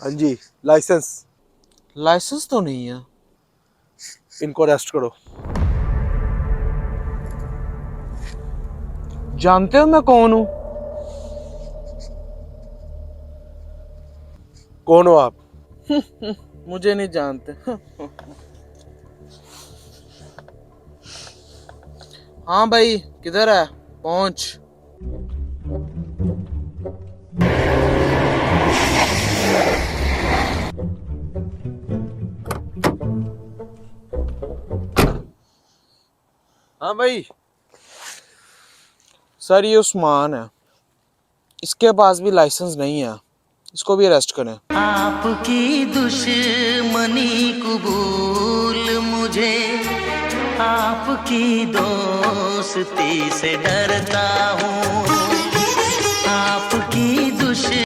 हाँ जी, licence. Licence तो नहीं है। इनको अरेस्ट करो। जानते हो मैं कौन हूँ? कौन हो आप? मुझे नहीं जानते। हाँ भाई, किधर है? पहुंच। हाँ भाई। सर ये उस्मान है, इसके पास भी लाइसेंस नहीं है, इसको भी अरेस्ट करें। आपकी दुश्मनी कबूल मुझे, आपकी दोस्ती से डरता हूँ। आपकी दुश्मनी